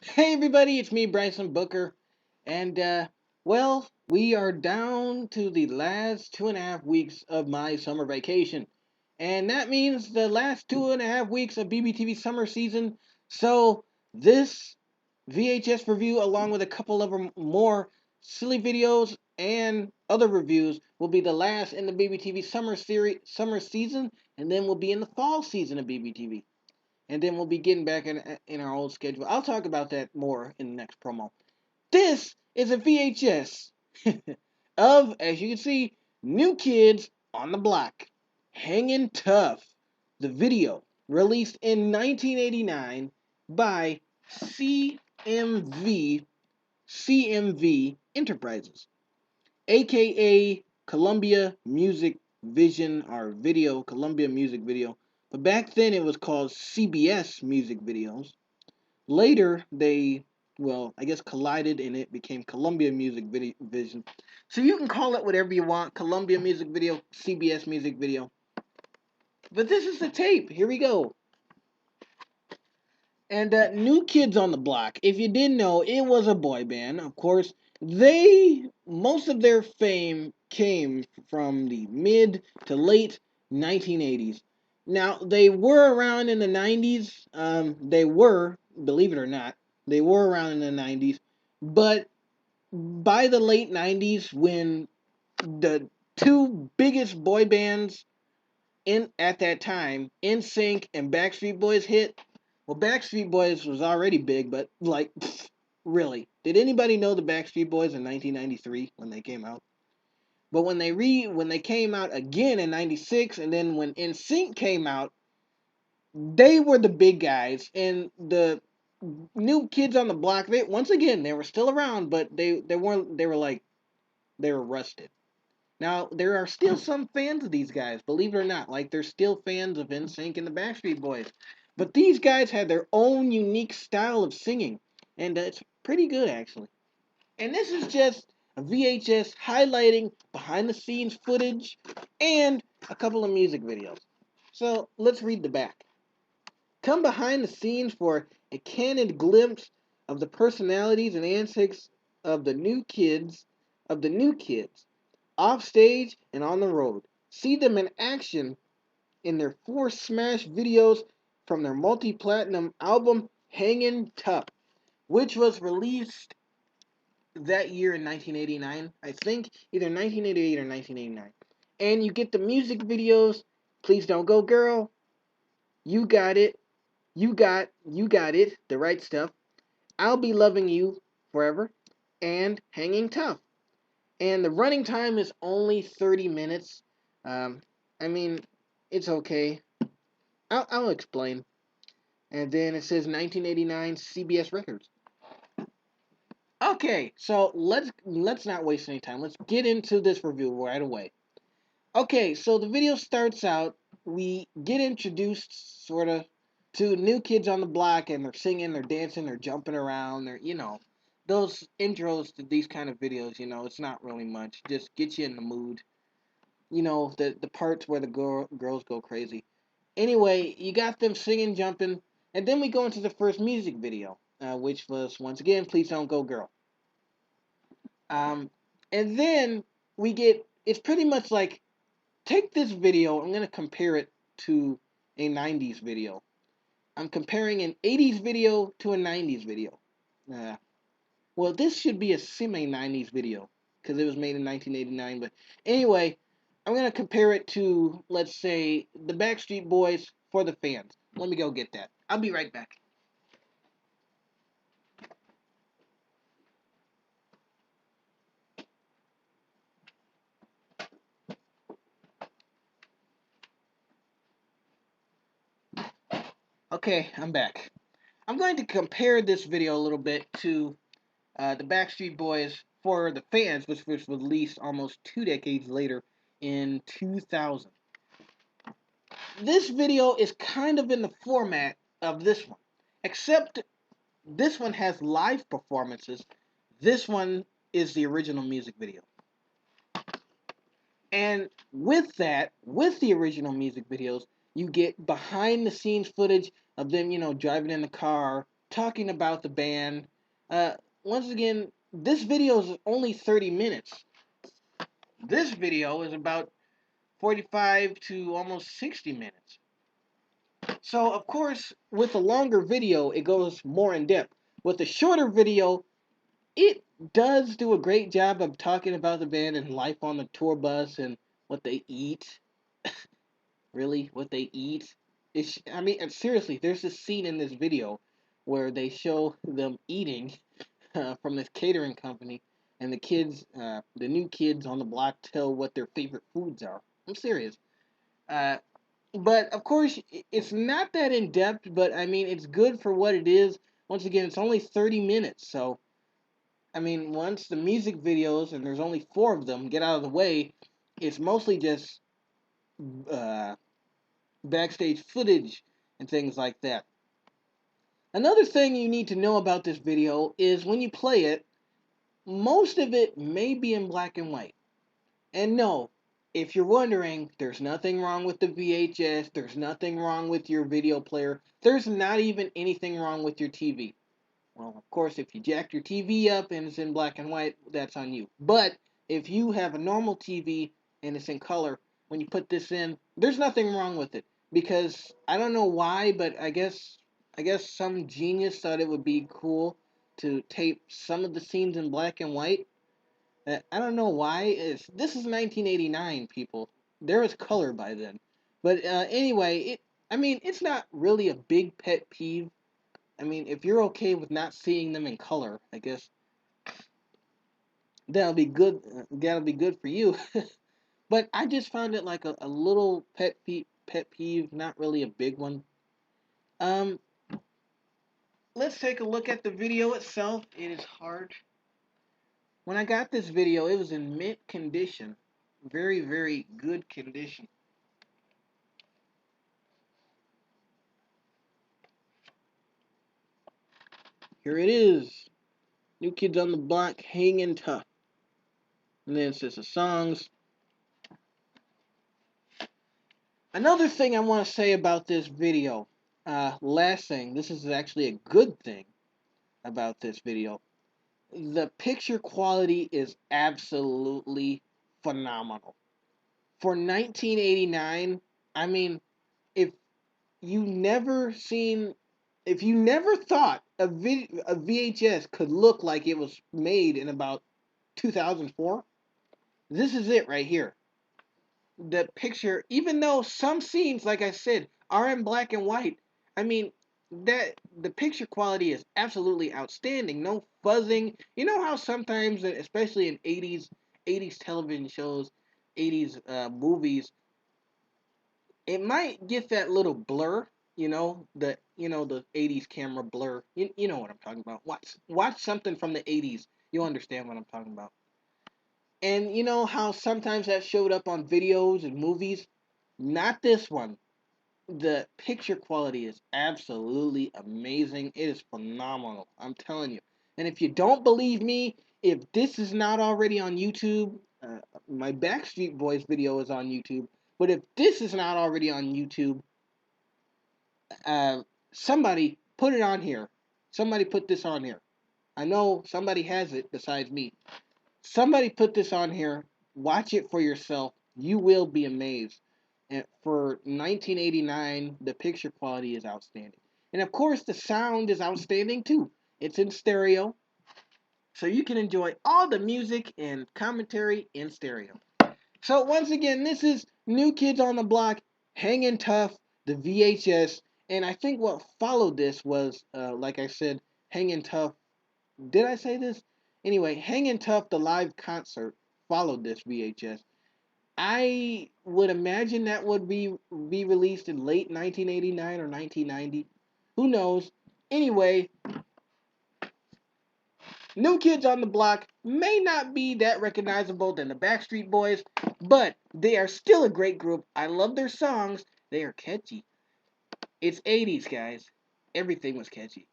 Hey everybody, it's me, Bryson Booker, and well, we are down to the last 2.5 weeks of my summer vacation, and that means the last 2.5 weeks of BBTV summer season. So this VHS review, along with a couple of more silly videos and other reviews, will be the last in the BBTV summer season, and then we'll be in the fall season of BBTV, and then we'll be getting back in our old schedule. I'll talk about that more in the next promo. This is a VHS of, as you can see, New Kids on the Block, Hangin' Tough, the video released in 1989 by CMV Enterprises, aka Columbia Music Vision or Video, Columbia Music Video. But back then it was called CBS Music Videos. Later they, well, I guess collided and it became Columbia Music Vision. So you can call it whatever you want, Columbia Music Video, CBS Music Video. But this is the tape. Here we go. And New Kids on the Block, if you didn't know, it was a boy band. Of course, most of their fame came from the mid to late 1980s. Now, they were around in the 90s. Believe it or not, they were around in the 90s. But by the late 90s, when the two biggest boy bands in at that time, NSYNC and Backstreet Boys hit. Well, Backstreet Boys was already big, but like, really, did anybody know the Backstreet Boys in 1993 when they came out? But when they came out again in '96, and then when NSYNC came out, they were the big guys, and the New Kids on the Block. They once again they were still around, but they weren't. They were rusted. Now, there are still some fans of these guys, believe it or not. Like, there's still fans of NSYNC and the Backstreet Boys. But these guys had their own unique style of singing, and it's pretty good, actually. And this is just a VHS highlighting behind the scenes footage and a couple of music videos. So, let's read the back. Come behind the scenes for a candid glimpse of the personalities and antics of the new kids off stage and on the road. See them in action in their four smash videos from their multi platinum album Hangin' Tough, which was released that year in 1989. I think either 1988 or 1989. And you get the music videos Please Don't Go Girl, You Got It, You Got It, The Right Stuff, I'll Be Loving You Forever, and Hanging Tough. And the running time is only 30 minutes. Um, I mean, it's okay. I'll explain. And then it says 1989 CBS Records. Okay, so let's not waste any time. Let's get into this review right away. Okay, so the video starts out. We get introduced sort of to New Kids on the Block, and they're singing, they're dancing, they're jumping around, they're those intros to these kind of videos. It's not really much. Just get you in the mood. The parts where the girls go crazy. Anyway, you got them singing, jumping, and then we go into the first music video, which was once again, "Please Don't Go Girl." Um, and then we get it's pretty much like, take this video. I'm gonna compare it to a '90s video. I'm comparing an '80s video to a '90s video. Uh, well, this should be a semi '90s video because it was made in 1989. But anyway, I'm gonna compare it to, let's say, the Backstreet Boys for the fans. Let me go get that. I'll be right back. Okay, I'm back. I'm going to compare this video a little bit to the Backstreet Boys for the fans, which was released almost 2 decades later in 2000. This video is kind of in the format of this one, except this one has live performances. This one is the original music video. And with that, with the original music videos, you get behind the scenes footage of them, driving in the car, talking about the band. Uh, Once again, this video is only 30 minutes. This video is about 45 to almost 60 minutes. So, of course, with a longer video, it goes more in depth. With a shorter video, it does do a great job of talking about the band and life on the tour bus and what they eat. Really, what they eat. I mean, and seriously, there's this scene in this video where they show them eating from this catering company, and the new kids on the block tell what their favorite foods are. I'm serious. Uh, but of course, it's not that in depth. But I mean, it's good for what it is. Once again, it's only 30 minutes, so I mean, once the music videos, and there's only four of them, get out of the way, it's mostly just uh, backstage footage and things like that. Another thing you need to know about this video is when you play it, most of it may be in black and white. And no, if you're wondering, there's nothing wrong with the VHS, there's nothing wrong with your video player, there's not even anything wrong with your TV. Well, of course, if you jack your TV up and it's in black and white, that's on you. But if you have a normal TV and it's in color, when you put this in, there's nothing wrong with it. Because I don't know why, but I guess some genius thought it would be cool to tape some of the scenes in black and white. I don't know why. This is 1989, people. There was color by then. But anyway, I mean, it's not really a big pet peeve. I mean, if you're okay with not seeing them in color, I guess that'll be good. That'll be good for you. But I just found it like a little pet peeve, not really a big one. Um, let's take a look at the video itself. It is hard. When I got this video, it was in mint condition, very very good condition. Here it is. New Kids on the Block, Hangin' Tough. And then it says the songs. Another thing I want to say about this video, last thing, this is actually a good thing about this video. The picture quality is absolutely phenomenal. For 1989, I mean, if you never seen, if you never thought a VHS could look like it was made in about 2004, this is it right here. The picture, even though some scenes, like I said, are in black and white, I mean, that the picture quality is absolutely outstanding. No fuzzing. You know how sometimes, especially in 80s television shows, 80s movies, it might get that little blur. The 80s camera blur. You know what I'm talking about. Watch something from the 80s. You'll understand what I'm talking about. And you know how sometimes that showed up on videos and movies? Not this one. The picture quality is absolutely amazing. It is phenomenal. I'm telling you. And if you don't believe me, if this is not already on YouTube, my Backstreet Boys video is on YouTube. But if this is not already on YouTube, somebody put it on here. Somebody put this on here. I know somebody has it besides me. Somebody put this on here. Watch it for yourself. You will be amazed. And for 1989, the picture quality is outstanding. And of course, the sound is outstanding too. It's in stereo, so you can enjoy all the music and commentary in stereo. So once again, this is New Kids on the Block, Hangin' Tough, the VHS. And I think what followed this was, like I said, Hangin' Tough. Did I say this? Anyway, Hangin' Tough, the live concert, followed this VHS. I would imagine that would be released in late 1989 or 1990. Who knows? Anyway, New Kids on the Block may not be that recognizable than the Backstreet Boys, but they are still a great group. I love their songs. They are catchy. It's 80s, guys. Everything was catchy.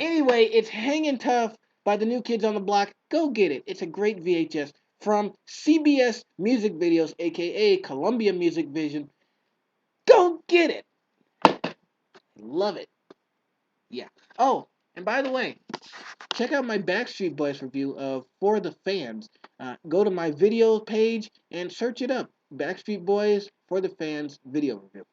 Anyway, it's Hangin' Tough by the New Kids on the Block. Go get it. It's a great VHS from CBS Music Videos, aka Columbia Music Vision. Go get it. Love it. Yeah. Oh, And by the way, check out my Backstreet Boys review of For the Fans. Go to my video page and search it up. Backstreet Boys For the Fans video review.